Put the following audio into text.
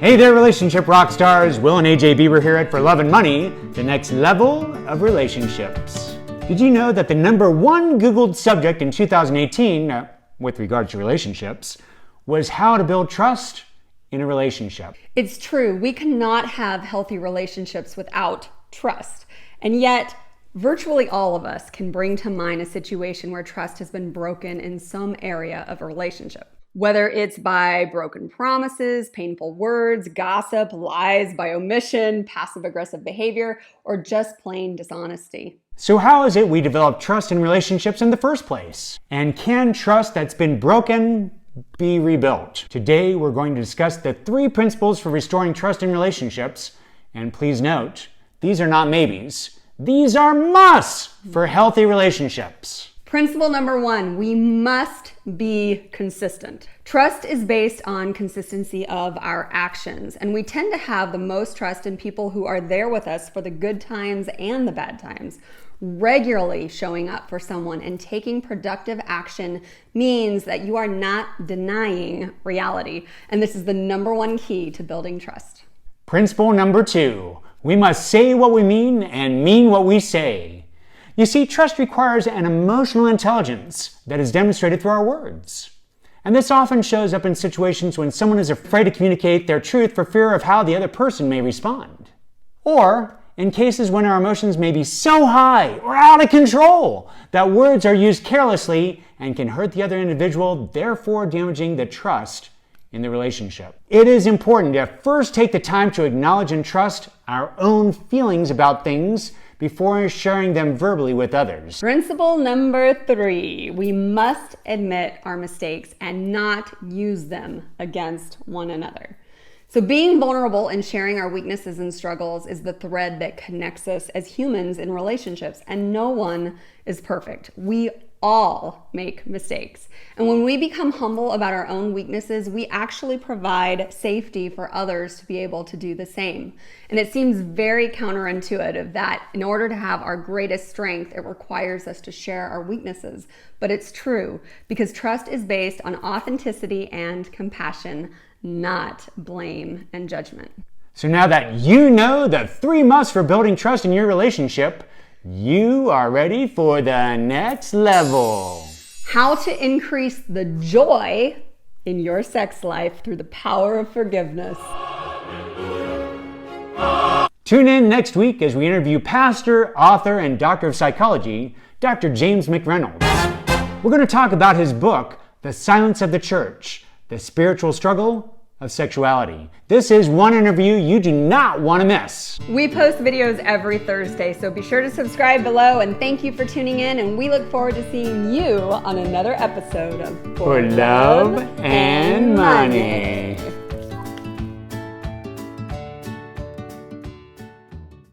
Hey there, relationship rock stars. Will and AJ Bieber here at For Love and Money, the next level of relationships. Did you know that the #1 Googled subject in 2018, with regards to relationships, was how to build trust in a relationship? It's true. We cannot have healthy relationships without trust. And yet, virtually all of us can bring to mind a situation where trust has been broken in some area of a relationship. Whether it's by broken promises, painful words, gossip, lies by omission, passive-aggressive behavior, or just plain dishonesty. So how is it we develop trust in relationships in the first place? And can trust that's been broken be rebuilt? Today, we're going to discuss the 3 principles for restoring trust in relationships. And please note, these are not maybes. These are musts for healthy relationships. Principle number 1, we must be consistent. Trust is based on consistency of our actions, and we tend to have the most trust in people who are there with us for the good times and the bad times. Regularly showing up for someone and taking productive action means that you are not denying reality, and this is the #1 key to building trust. Principle number 2, we must say what we mean and mean what we say. You see, trust requires an emotional intelligence that is demonstrated through our words. And this often shows up in situations when someone is afraid to communicate their truth for fear of how the other person may respond. Or in cases when our emotions may be so high or out of control that words are used carelessly and can hurt the other individual, therefore damaging the trust in the relationship. It is important to first take the time to acknowledge and trust our own feelings about things before sharing them verbally with others. Principle number 3, we must admit our mistakes and not use them against one another. So being vulnerable and sharing our weaknesses and struggles is the thread that connects us as humans in relationships, and no one is perfect. We all make mistakes. And when we become humble about our own weaknesses, we actually provide safety for others to be able to do the same. And it seems very counterintuitive that in order to have our greatest strength, it requires us to share our weaknesses. But it's true, because trust is based on authenticity and compassion, not blame and judgment. So now that you know the 3 musts for building trust in your relationship, you are ready for the next level. How to increase the joy in your sex life through the power of forgiveness. Tune in next week as we interview pastor, author, and doctor of psychology, Dr. James McReynolds. We're going to talk about his book, The Silence of the Church, The Spiritual Struggle of Sexuality. This is one interview you do not want to miss. We post videos every Thursday, so be sure to subscribe below, and thank you for tuning in, and we look forward to seeing you on another episode of For Love and Money.